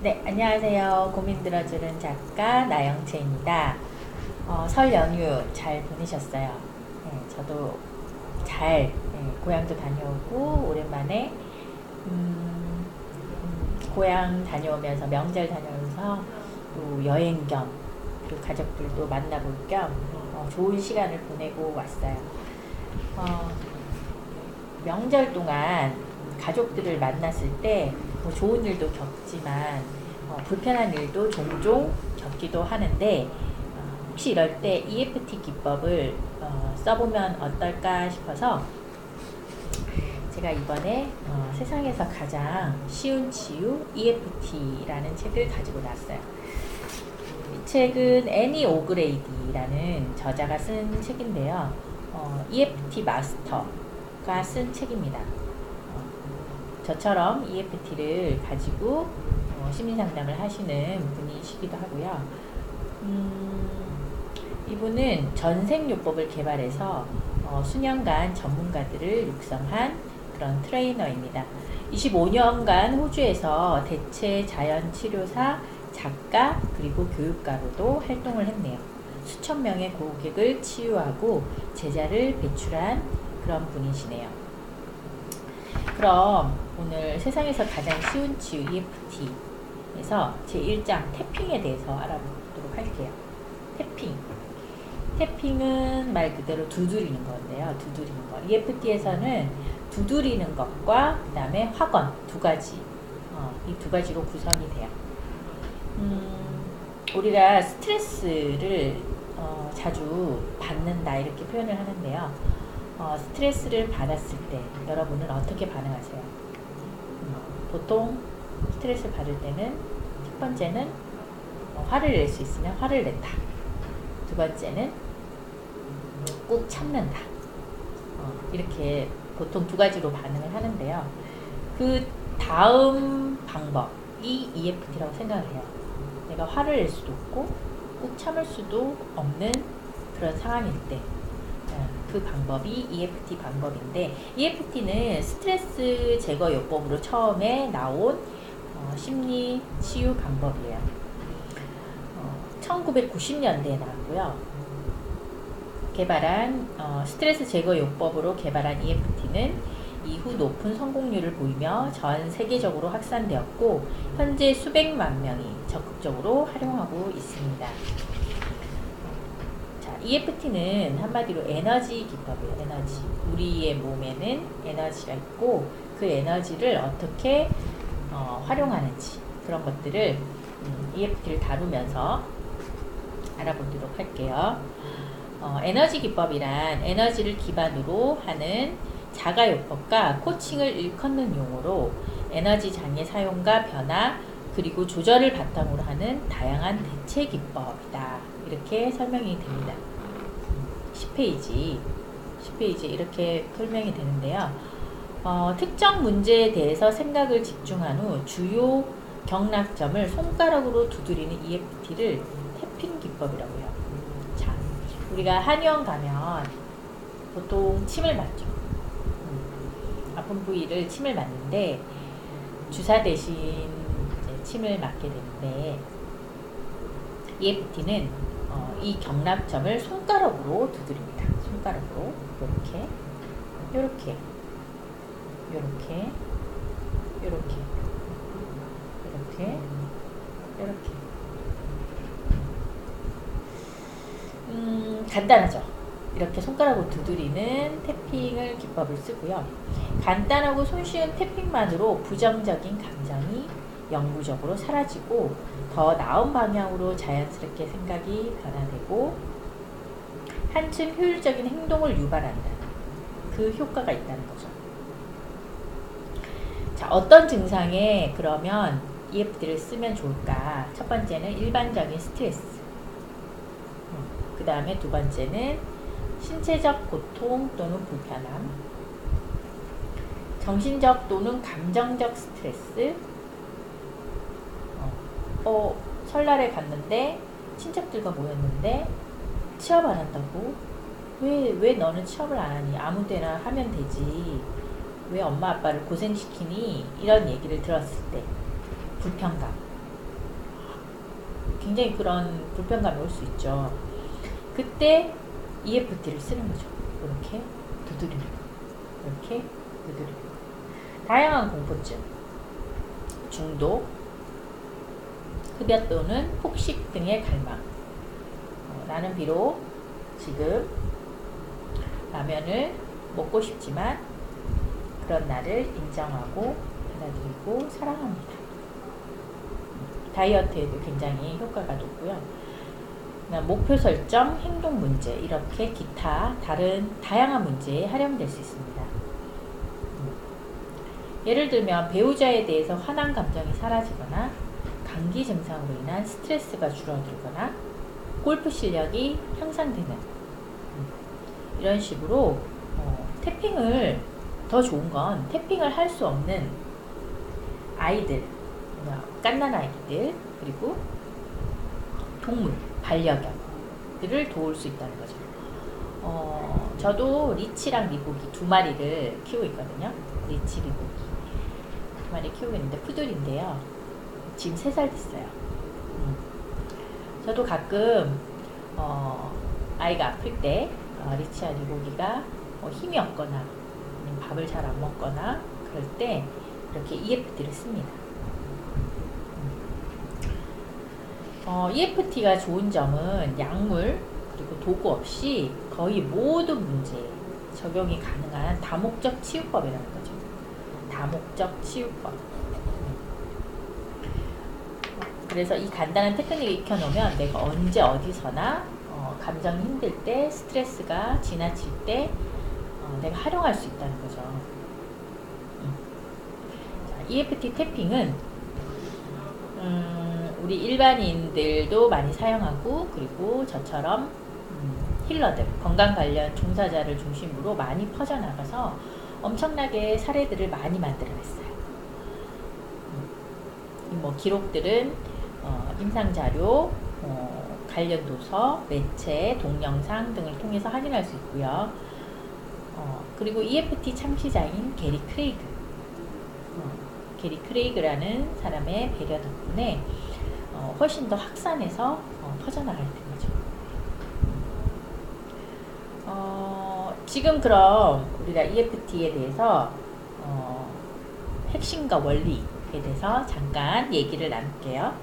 네, 안녕하세요. 고민 들어주는 작가 나영채입니다. 설 연휴 잘 보내셨어요? 네, 저도 잘 고향도 다녀오고 오랜만에 고향 다녀오면서 명절 다녀오면서 또 여행 겸 그리고 가족들도 만나볼 겸 좋은 시간을 보내고 왔어요. 어, 명절 동안 가족들을 만났을 때뭐 좋은 일도 겪지만 불편한 일도 종종 겪기도 하는데 혹시 이럴 때 EFT 기법을 써보면 어떨까 싶어서 제가 이번에 세상에서 가장 쉬운 치유 EFT라는 책을 가지고 나왔어요. 이 책은 애니 오그레이디라는 저자가 쓴 책인데요. EFT 마스터가 쓴 책입니다. 저처럼 EFT를 가지고 심리상담을 하시는 분이시기도 하고요. 이분은 전생요법을 개발해서 수년간 전문가들을 육성한 그런 트레이너입니다. 25년간 호주에서 대체 자연치료사, 작가, 그리고 교육가로도 활동을 했네요. 수천 명의 고객을 치유하고 제자를 배출한 그런 분이시네요. 그럼 오늘 세상에서 가장 쉬운 치유 EFT에서 제1장 태핑에 대해서 알아보도록 할게요. 태핑. 태핑은 말 그대로 두드리는 건데요. 두드리는 거. EFT에서는 두드리는 것과 그 다음에 확언 두 가지. 이 두 가지로 구성이 돼요. 우리가 스트레스를 자주 받는다 이렇게 표현을 하는데요. 스트레스를 받았을 때 여러분은 어떻게 반응하세요? 보통 스트레스를 받을 때는 첫 번째는 화를 낼 수 있으면 화를 낸다. 두 번째는 꾹 참는다. 이렇게 보통 두 가지로 반응을 하는데요. 그 다음 방법이 EFT라고 생각을 해요. 내가 화를 낼 수도 없고 꾹 참을 수도 없는 그런 상황일 때 그 방법이 EFT 방법인데, EFT는 스트레스 제거 요법으로 처음에 나온 심리 치유 방법이에요. 1990년대에 나왔고요. 개발한 스트레스 제거 요법으로 개발한 EFT는 이후 높은 성공률을 보이며 전 세계적으로 확산되었고 현재 수백만 명이 적극적으로 활용하고 있습니다. EFT는 한마디로 에너지 기법이에요. 에너지. 우리의 몸에는 에너지가 있고 그 에너지를 어떻게 활용하는지 그런 것들을 EFT를 다루면서 알아보도록 할게요. 에너지 기법이란 에너지를 기반으로 하는 자가요법과 코칭을 일컫는 용어로 에너지 장애 사용과 변화 그리고 조절을 바탕으로 하는 다양한 대체 기법이다. 이렇게 설명이 됩니다. 10페이지 이렇게 설명이 되는데요. 특정 문제에 대해서 생각을 집중한 후 주요 경락점을 손가락으로 두드리는 EFT를 태핑 기법이라고 해요. 자, 우리가 한의원 가면 보통 침을 맞죠. 아픈 부위를 침을 맞는데 주사 대신 이제 침을 맞게 되는데 EFT는 이 경락점을 손가락으로 두드립니다. 손가락으로 이렇게, 이렇게, 이렇게, 이렇게, 이렇게, 이렇게. 간단하죠. 이렇게 손가락으로 두드리는 태핑을 기법을 쓰고요. 간단하고 손쉬운 태핑만으로 부정적인 감정이 영구적으로 사라지고 더 나은 방향으로 자연스럽게 생각이 변화되고 한층 효율적인 행동을 유발한다. 그 효과가 있다는 거죠. 자, 어떤 증상에 그러면 EFT를 쓰면 좋을까? 첫 번째는 일반적인 스트레스. 그 다음에 두 번째는 신체적 고통 또는 불편함. 정신적 또는 감정적 스트레스. 설날에 갔는데 친척들과 모였는데 취업 안 한다고? 왜 너는 취업을 안 하니? 아무 데나 하면 되지. 왜 엄마 아빠를 고생시키니? 이런 얘기를 들었을 때 불편감. 굉장히 그런 불편감이 올 수 있죠. 그때 EFT를 쓰는 거죠. 이렇게 두드리는 거, 이렇게 두드리는 거. 다양한 공포증, 중독, 흡연 또는 폭식 등의 갈망. 나는 비록 지금 라면을 먹고 싶지만 그런 나를 인정하고 받아들이고 사랑합니다. 다이어트에도 굉장히 효과가 높고요. 목표 설정, 행동 문제, 이렇게 기타 다른 다양한 문제에 활용될 수 있습니다. 예를 들면 배우자에 대해서 화난 감정이 사라지거나 감기 증상으로 인한 스트레스가 줄어들거나 골프 실력이 향상되는 이런 식으로 태핑을 더 좋은 건 태핑을 할 수 없는 아이들, 갓난 아이들, 그리고 동물, 반려견들을 도울 수 있다는 거죠. 저도 리치랑 리보기 두 마리를 키우고 있거든요. 리치, 리보기 두 마리 키우고 있는데 푸들인데요. 지금 3살 됐어요. 저도 가끔 아이가 아플 때 리치와 리보기가 힘이 없거나 밥을 잘 안 먹거나 그럴 때 이렇게 EFT를 씁니다. EFT가 좋은 점은 약물 그리고 도구 없이 거의 모든 문제에 적용이 가능한 다목적 치유법이라는 거죠. 다목적 치유법. 그래서 이 간단한 테크닉을 익혀놓으면 내가 언제 어디서나 감정이 힘들 때, 스트레스가 지나칠 때 내가 활용할 수 있다는 거죠. 자, EFT 태핑은 우리 일반인들도 많이 사용하고 그리고 저처럼 힐러들, 건강 관련 종사자를 중심으로 많이 퍼져나가서 엄청나게 사례들을 많이 만들어냈어요. 뭐 기록들은 임상자료, 관련 도서, 매체, 동영상 등을 통해서 확인할 수 있고요. 그리고 EFT 창시자인 게리 크레이그, 게리 크레이그라는 사람의 배려 덕분에 훨씬 더 확산해서 퍼져나갈 된 거죠. 지금 그럼 우리가 EFT에 대해서 핵심과 원리에 대해서 잠깐 얘기를 나눌게요.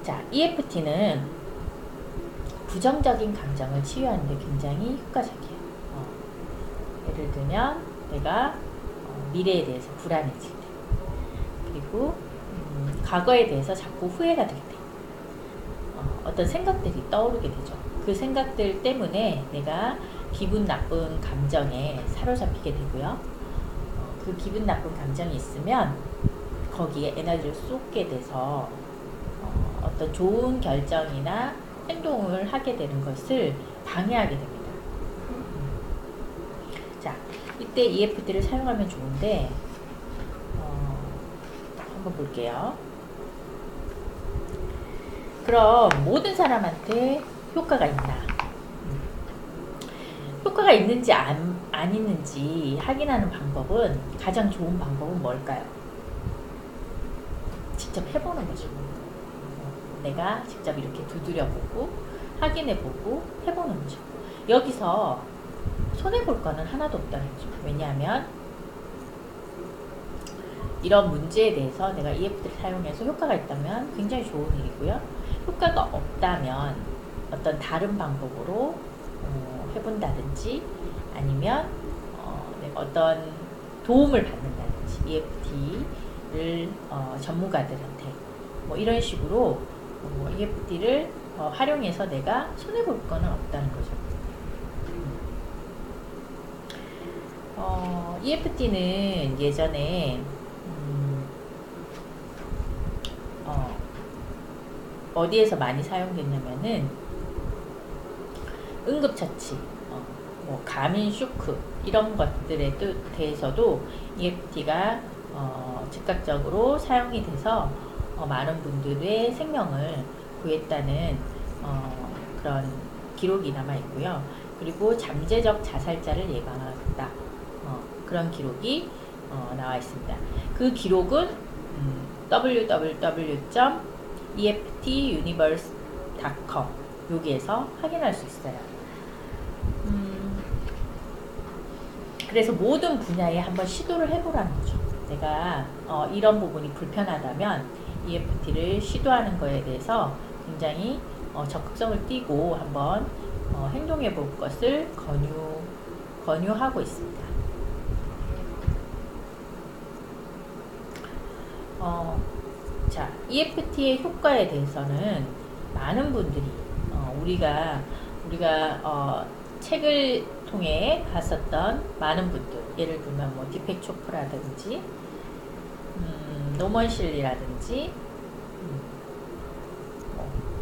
자, EFT는 부정적인 감정을 치유하는 데 굉장히 효과적이에요. 예를 들면 내가 미래에 대해서 불안해질 때, 그리고 과거에 대해서 자꾸 후회가 될 때, 어떤 생각들이 떠오르게 되죠. 그 생각들 때문에 내가 기분 나쁜 감정에 사로잡히게 되고요. 그 기분 나쁜 감정이 있으면 거기에 에너지를 쏟게 돼서 어떤 좋은 결정이나 행동을 하게 되는 것을 방해하게 됩니다. 자, 이때 EFT를 사용하면 좋은데 한번 볼게요. 그럼 모든 사람한테 효과가 있나? 효과가 있는지 안 있는지 확인하는 방법은, 가장 좋은 방법은 뭘까요? 직접 해보는 거죠. 내가 직접 이렇게 두드려보고 확인해보고 해보는 거죠. 여기서 손해볼 거는 하나도 없다는 거죠. 왜냐하면 이런 문제에 대해서 내가 EFT를 사용해서 효과가 있다면 굉장히 좋은 일이고요. 효과가 없다면 어떤 다른 방법으로 해본다든지 아니면 내가 어떤 도움을 받는다든지 EFT를 전문가들한테 뭐 이런 식으로 EFT를 활용해서 내가 손해볼 거는 없다는 거죠. EFT는 예전에 어디에서 많이 사용됐냐면은 응급처치, 뭐 가민 쇼크 이런 것들에 대해서도 EFT가 즉각적으로 사용이 돼서 많은 분들의 생명을 구했다는 그런 기록이 남아 있고요. 그리고 잠재적 자살자를 예방하였다, 그런 기록이 나와 있습니다. 그 기록은 www.eftuniverse.com 여기에서 확인할 수 있어요. 그래서 모든 분야에 한번 시도를 해보라는 거죠. 내가 이런 부분이 불편하다면 EFT를 시도하는 거에 대해서 굉장히 적극성을 띠고 한번 행동해 볼 것을 권유하고 있습니다. 자, EFT의 효과에 대해서는 많은 분들이 우리가 책을 통해 봤었던 많은 분들, 예를 들면 뭐 디펙 초프라든지 노먼 실리라든지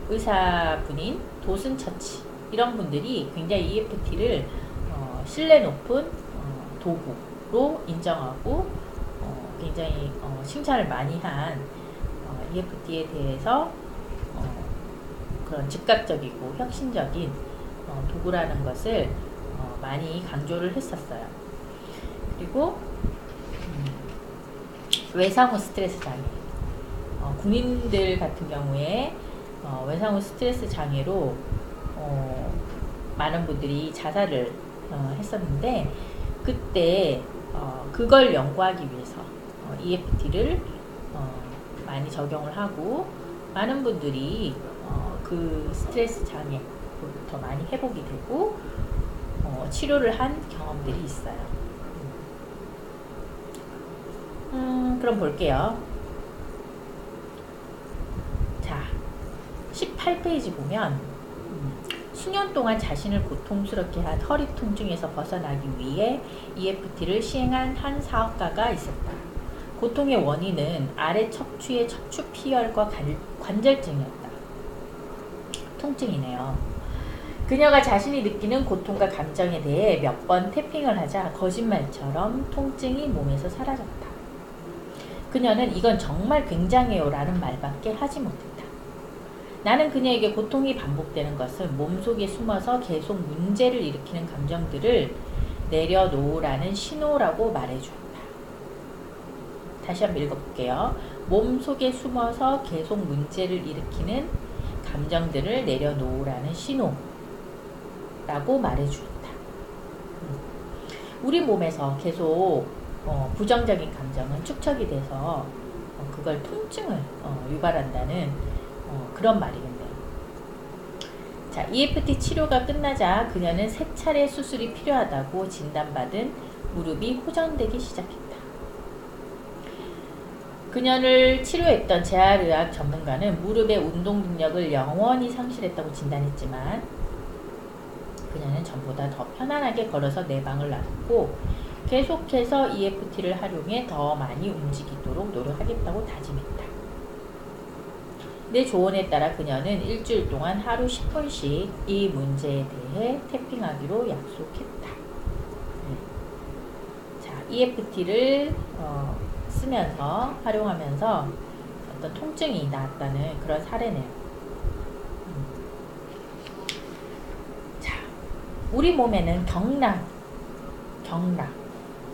의사분인 도슨 처치 이런 분들이 굉장히 EFT를 신뢰 높은 도구로 인정하고 굉장히 칭찬을 많이 한 EFT에 대해서 그런 즉각적이고 혁신적인 도구라는 것을 많이 강조를 했었어요. 그리고 외상후 스트레스 장애, 군인들 같은 경우에 외상후 스트레스 장애로 많은 분들이 자살을 했었는데, 그때 그걸 연구하기 위해서 EFT를 많이 적용을 하고 많은 분들이 그 스트레스 장애로부터 많이 회복이 되고 치료를 한 경험들이 있어요. 그럼 볼게요. 자, 18페이지 보면 수년 동안 자신을 고통스럽게 한 허리 통증에서 벗어나기 위해 EFT를 시행한 한 사업가가 있었다. 고통의 원인은 아래 척추의 척추 피혈과 관절증이었다. 통증이네요. 그녀가 자신이 느끼는 고통과 감정에 대해 몇 번 태핑을 하자 거짓말처럼 통증이 몸에서 사라졌다. 그녀는 이건 정말 굉장해요 라는 말밖에 하지 못했다. 나는 그녀에게 고통이 반복되는 것은 몸속에 숨어서 계속 문제를 일으키는 감정들을 내려놓으라는 신호라고 말해주었다. 다시 한번 읽어볼게요. 몸속에 숨어서 계속 문제를 일으키는 감정들을 내려놓으라는 신호라고 말해주었다. 우리 몸에서 계속 부정적인 감정은 축적이 돼서 그걸 통증을 유발한다는 그런 말이겠네요. 자, EFT 치료가 끝나자 그녀는 3차례 수술이 필요하다고 진단받은 무릎이 호전되기 시작했다. 그녀를 치료했던 재활의학 전문가는 무릎의 운동 능력을 영원히 상실했다고 진단했지만 그녀는 전보다 더 편안하게 걸어서 내방을 놨고 계속해서 EFT를 활용해 더 많이 움직이도록 노력하겠다고 다짐했다. 내 조언에 따라 그녀는 일주일 동안 하루 10분씩 이 문제에 대해 태핑하기로 약속했다. 자, EFT를 쓰면서 활용하면서 어떤 통증이 나았다는 그런 사례네요. 자, 우리 몸에는 경락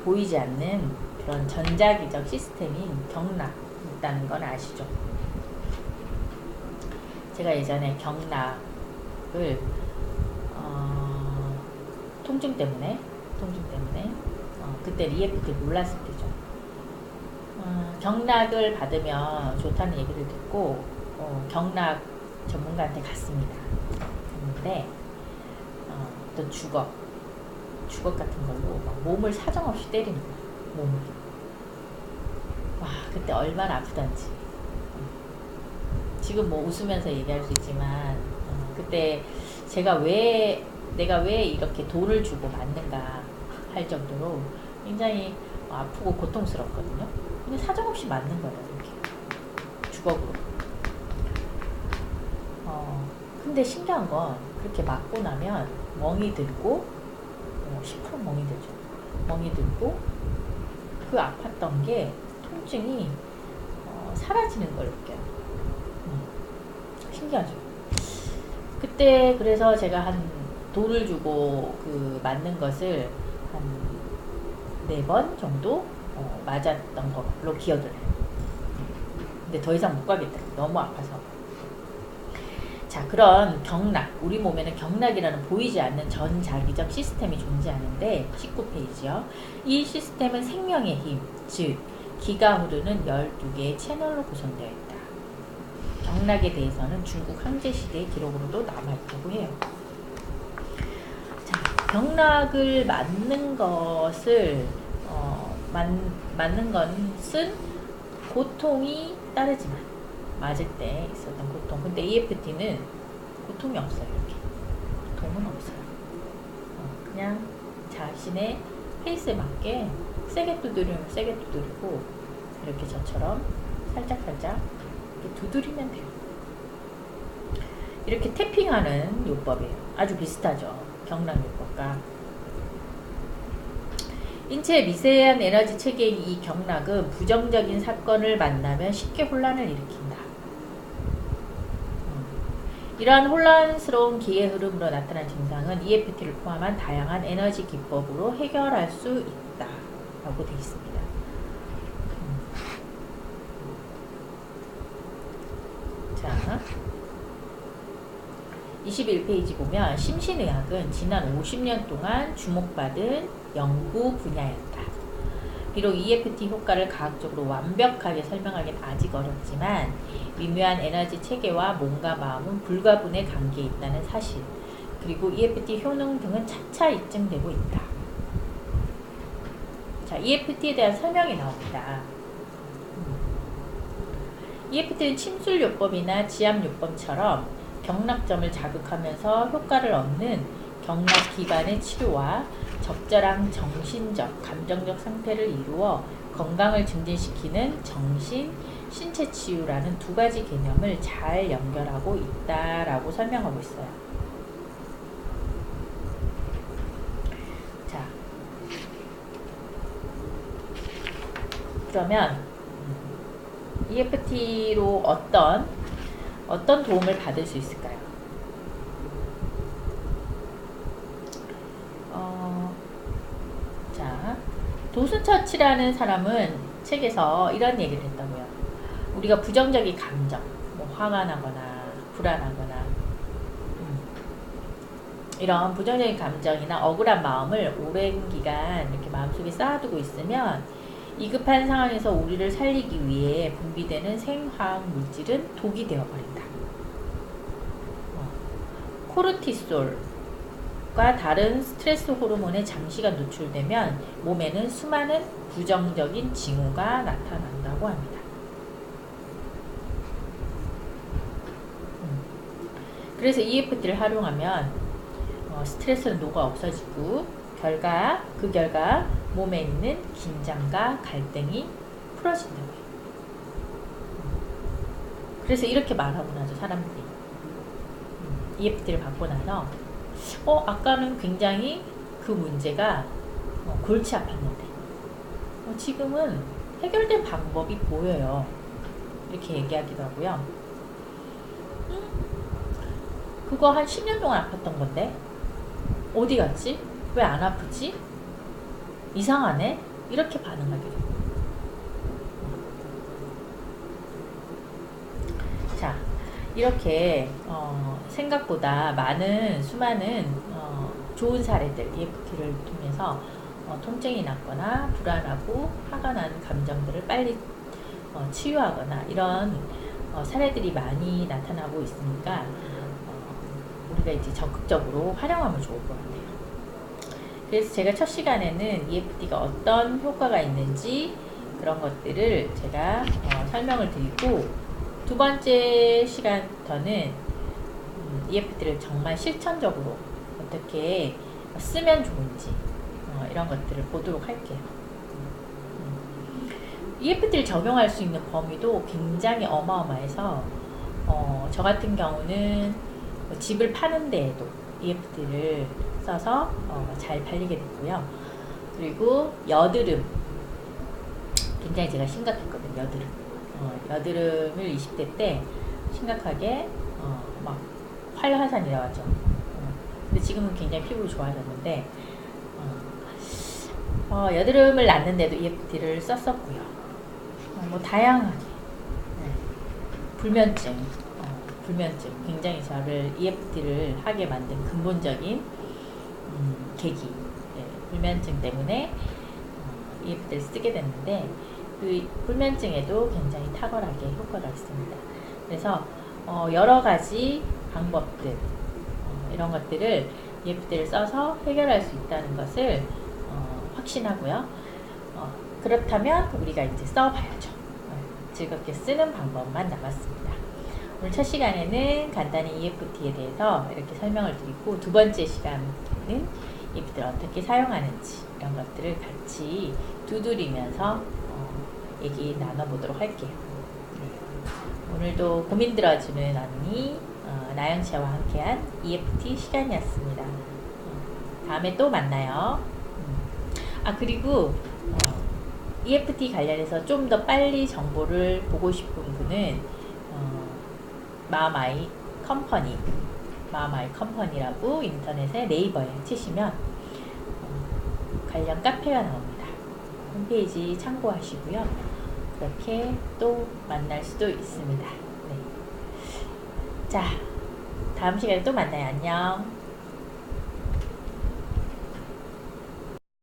보이지 않는 그런 전자기적 시스템인 경락이 있다는 건 아시죠? 제가 예전에 경락을 통증 때문에 그때 EFT를 몰랐을 때죠. 경락을 받으면 좋다는 얘기를 듣고 경락 전문가한테 갔습니다. 갔는데 어떤 주걱 같은 걸로 막 몸을 사정없이 때리는 거야. 몸을. 와, 그때 얼마나 아프던지. 지금 뭐 웃으면서 얘기할 수 있지만 그때 내가 왜 이렇게 돈을 주고 맞는가 할 정도로 굉장히 아프고 고통스럽거든요. 근데 사정없이 맞는 거예요. 이렇게 주걱으로. 근데 신기한 건 그렇게 맞고 나면 멍이 들고 10% 멍이 들죠. 멍이 들고 그 아팠던 게 통증이 사라지는 걸 느껴요. 신기하죠. 그때 그래서 제가 돈을 주고 그 맞는 것을 한 4번 정도 맞았던 걸로 기억을 해요. 근데 더 이상 못 가겠더라고요. 너무 아파서. 자, 그런 경락, 우리 몸에는 경락이라는 보이지 않는 전자기적 시스템이 존재하는데 19페이지요. 이 시스템은 생명의 힘, 즉 기가 흐르는 12개의 채널로 구성되어 있다. 경락에 대해서는 중국 황제시대의 기록으로도 남아있다고 해요. 자, 경락을 맞는 것을 맞는 것은 고통이 따르지만 맞을 때 있었던 고통. 근데 EFT는 고통이 없어요. 이렇게 고통은 없어요. 그냥 자신의 페이스에 맞게 세게 두드리면 세게 두드리고, 이렇게 저처럼 살짝살짝 이렇게 두드리면 돼요. 이렇게 태핑하는 요법이에요. 아주 비슷하죠. 경락 요법과. 인체의 미세한 에너지 체계인 이 경락은 부정적인 사건을 만나면 쉽게 혼란을 일으킨다. 이러한 혼란스러운 기의 흐름으로 나타난 증상은 EFT를 포함한 다양한 에너지 기법으로 해결할 수 있다 라고 되어 있습니다. 자, 21페이지 보면 심신의학은 지난 50년 동안 주목받은 연구 분야였다. 비록 EFT 효과를 과학적으로 완벽하게 설명하기는 아직 어렵지만 미묘한 에너지 체계와 몸과 마음은 불가분의 관계에 있다는 사실, 그리고 EFT 효능 등은 차차 입증되고 있다. 자, EFT에 대한 설명이 나옵니다. EFT는 침술요법이나 지압요법처럼 경락점을 자극하면서 효과를 얻는 경락 기반의 치료와 적절한 정신적, 감정적 상태를 이루어 건강을 증진시키는 정신, 신체 치유라는 두 가지 개념을 잘 연결하고 있다라고 설명하고 있어요. 자, 그러면 EFT로 어떤 도움을 받을 수 있을까요? 자, 도슨 처치라는 사람은 책에서 이런 얘기를 했다고요. 우리가 부정적인 감정, 뭐 화가 나거나 불안하거나 이런 부정적인 감정이나 억울한 마음을 오랜 기간 이렇게 마음속에 쌓아두고 있으면 위급한 상황에서 우리를 살리기 위해 분비되는 생화학 물질은 독이 되어버린다. 코르티솔과 다른 스트레스 호르몬에 장시간 노출되면 몸에는 수많은 부정적인 징후가 나타난다고 합니다. 그래서 EFT를 활용하면 스트레스는 녹아 없어지고 그 결과 몸에 있는 긴장과 갈등이 풀어진다고요. 그래서 이렇게 말하고 나서 사람들이 EFT를 받고 나서 아까는 굉장히 그 문제가 골치 아팠는데 지금은 해결된 방법이 보여요. 이렇게 얘기하기도 하고요. 그거 한 10년 동안 아팠던 건데 어디 갔지? 왜 안 아프지? 이상하네? 이렇게 반응하게 돼요. 자, 이렇게 생각보다 수많은 좋은 사례들 EFT를 통해서 통증이 났거나 불안하고 화가 난 감정들을 빨리 치유하거나 이런 사례들이 많이 나타나고 있으니까 우리가 이제 적극적으로 활용하면 좋을 것 같아요. 그래서 제가 첫 시간에는 EFT가 어떤 효과가 있는지 그런 것들을 제가 설명을 드리고, 두 번째 시간부터는 EFT를 정말 실천적으로 어떻게 쓰면 좋은지 이런 것들을 보도록 할게요. EFT를 적용할 수 있는 범위도 굉장히 어마어마해서 저 같은 경우는 집을 파는 데에도 EFT를 써서 잘 팔리게 됐고요. 그리고 여드름, 굉장히 제가 심각했거든요. 여드름을 20대 때 심각하게 막 활화산이 나왔죠. 근데 지금은 굉장히 피부가 좋아졌는데 여드름을 났는데도 EFT를 썼었고요. 뭐 다양하게 불면증, 굉장히 저를 EFT를 하게 만든 근본적인 계기, 네, 불면증 때문에 EFT를 쓰게 됐는데 그 불면증에도 굉장히 탁월하게 효과가 있습니다. 그래서 여러 가지 방법들 이런 것들을 EFT를 써서 해결할 수 있다는 것을 확신하고요. 그렇다면 우리가 이제 써봐야죠. 즐겁게 쓰는 방법만 남았습니다. 오늘 첫 시간에는 간단히 EFT에 대해서 이렇게 설명을 드리고 두 번째 시간은 EFT를 어떻게 사용하는지 이런 것들을 같이 두드리면서 얘기 나눠보도록 할게요. 네. 오늘도 고민 들어주는 언니 나영씨와 함께한 EFT 시간이었습니다. 다음에 또 만나요. 그리고 EFT 관련해서 좀 더 빨리 정보를 보고 싶은 분은 마마이 컴퍼니라고 인터넷에 네이버에 치시면 관련 카페가 나옵니다. 홈페이지 참고하시고요. 그렇게 또 만날 수도 있습니다. 네. 자, 다음 시간에 또 만나요. 안녕.